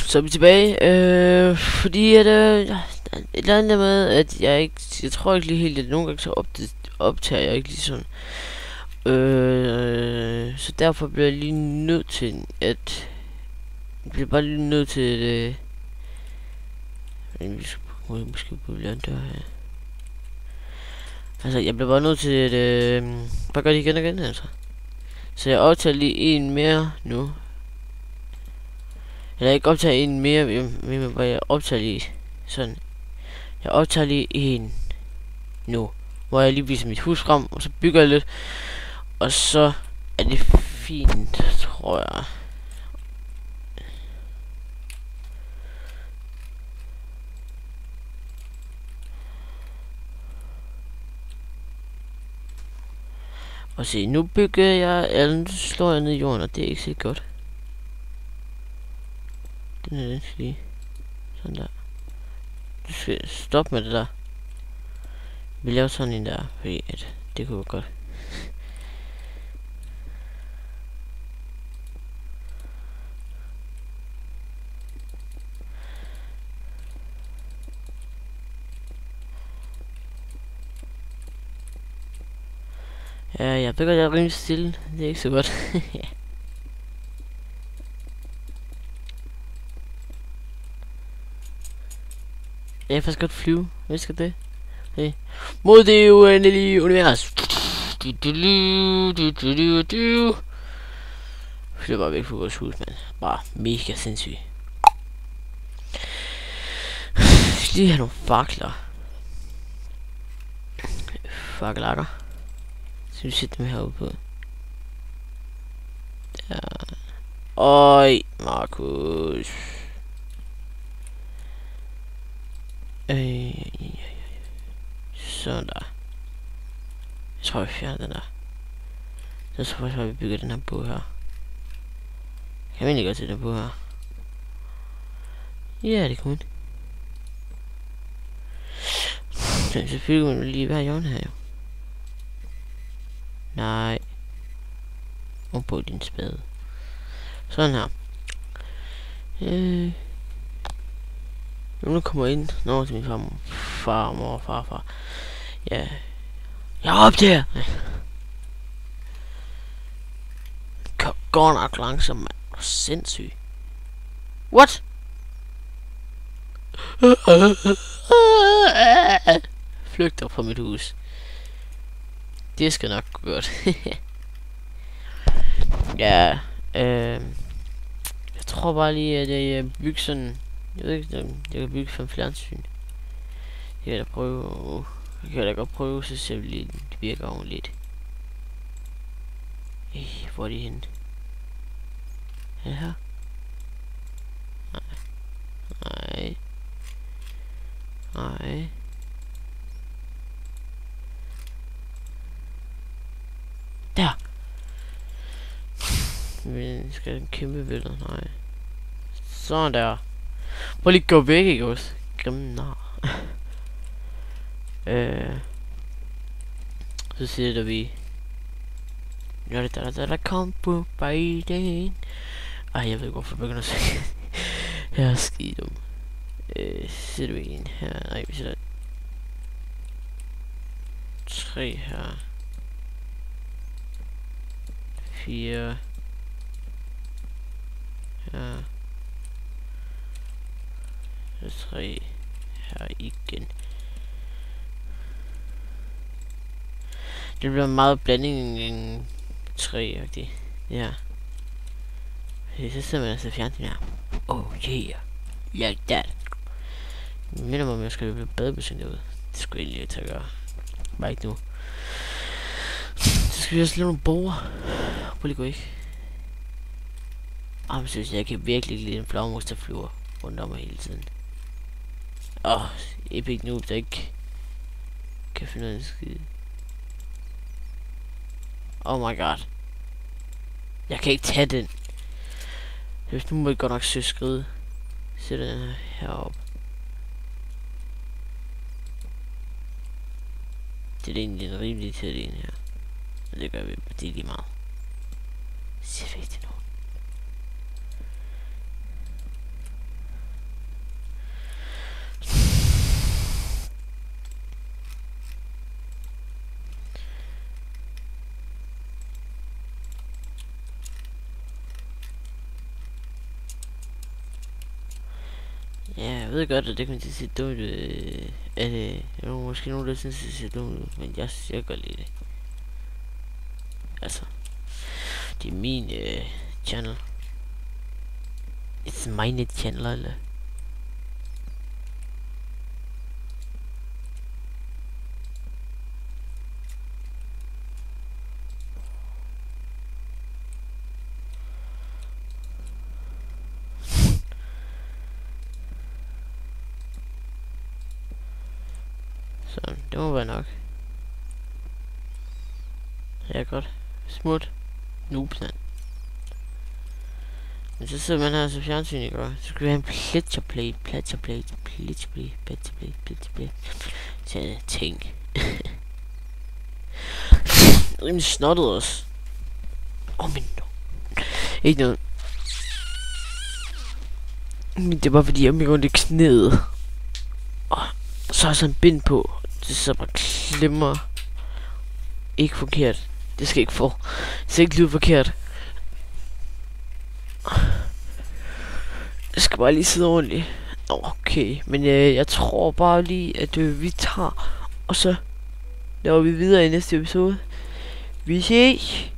Så er vi tilbage, fordi at, et eller andet med, at jeg tror ikke lige helt, at nogle gange så optager jeg ikke lige sådan. Så derfor bliver jeg lige nødt til, at, jeg bliver bare lige nødt til, vi skal måske kunne lade en dør her. Altså, jeg bliver bare nødt til, at, bare gøre det igen, altså. Så jeg optager lige en mere nu. Eller ikke optager en mere, men bare jeg optager lige sådan. Jeg optager lige en nu, hvor jeg lige viser mit hus frem, og så bygger jeg lidt. Og så er det fint, tror jeg. Og se, nu bygger jeg, eller nu slår jeg ned i jorden, og det er ikke så godt. Den skal lige sådan der. Du skal stoppe med det der. Vi laver sådan en der, fordi at det kunne være godt. Ja, jeg bygger det rimelig stille. Det er ikke så godt. Jeg kan faktisk godt flyve. Hvad skal det? Hey. Mod det uendelige univers. Flyver bare væk fra vores hus, man. Bare mega sindssygt. Jeg skal lige have nogle fakler. Faklakker. Så vi sætter dem herude på. Der. Øj, Markus. Sådan der. Jeg tror, vi fjerner den der. Så tror jeg, vi bygger den her på her. Kan vi egentlig godt til den på her? Ja, det kunne man. Så bygger man lige hver hjørne her jo. Nej. Og på din spade. Sådan her. Nu kommer ind. Nå, til min far, mor, farfar. Ja. Jeg er op der. Går nok langsomt, mand. Du er sindssyg. What? Flygter fra mit hus. Det skal nok gå godt. Ja. Jeg tror bare lige, at jeg bygger sådan. Jeg ved ikke, jeg kan bygge som fjernsyn. Jeg kan da prøve. Jeg kan da godt prøve, så ser vi lige, det virker ordentligt. Hvor er de henne? Er det her? Nej. Nej. Nej. Der! Men skal den kæmpe billede? Nej. Sådan der. Prøv lige at gå væk, ikke også? Grimme nar. Så sætter vi. Ja, det der kom på Biden. Ej, jeg ved hvorfor jeg begynder at sige. Jeg er skide dum. Sætter vi en her. Nej, vi sætter 3 her. 4 her. 3 her igen. Det bliver meget blanding en 3-agtig. Ja. Så ser man altså fjernsyn her. Oh yeah. Like that. Jeg minder mig om, jeg skal blive badebassin derude. Det skulle jeg egentlig til at gøre. Bare ikke nu. Så skal vi også lave nogle borger. Prøv lige gå ikke. Men synes jeg kan virkelig lide en flagmus, der flyver rundt om mig hele tiden. Epic noob, der ikke kan finde en skid. Oh my god. Jeg kan ikke tage den. Hvis nu må jeg godt nok søge skride. Sæt den herop. Det er egentlig en rimelig til en her. Men det gør vi, det er lige meget. Se væk til nogen. Jeg ved godt, at det kan se dumt ud. Er det måske nogen, der synes, det ser dumt ud, men jeg kan godt lide det. Altså, det er min channel. It's mine channel, eller? Så, det må være nok. Ja, godt. Smut. Noobsand. Men så sidder man her til fjernsyn, ikke? Så skal vi have en pleasure plate. Sådan ting. Rimelig snottet også. Men ikke noget. Men det var fordi, jeg mig rundt i knæet. Så har jeg sådan en bind på. Det så bare klemmer. Ikke forkert. Det skal ikke det skal ikke lyde forkert. Det skal bare lige sidde ordentligt. Okay, men jeg tror bare lige, at vi tager. Og så laver vi videre i næste episode. Vi ses.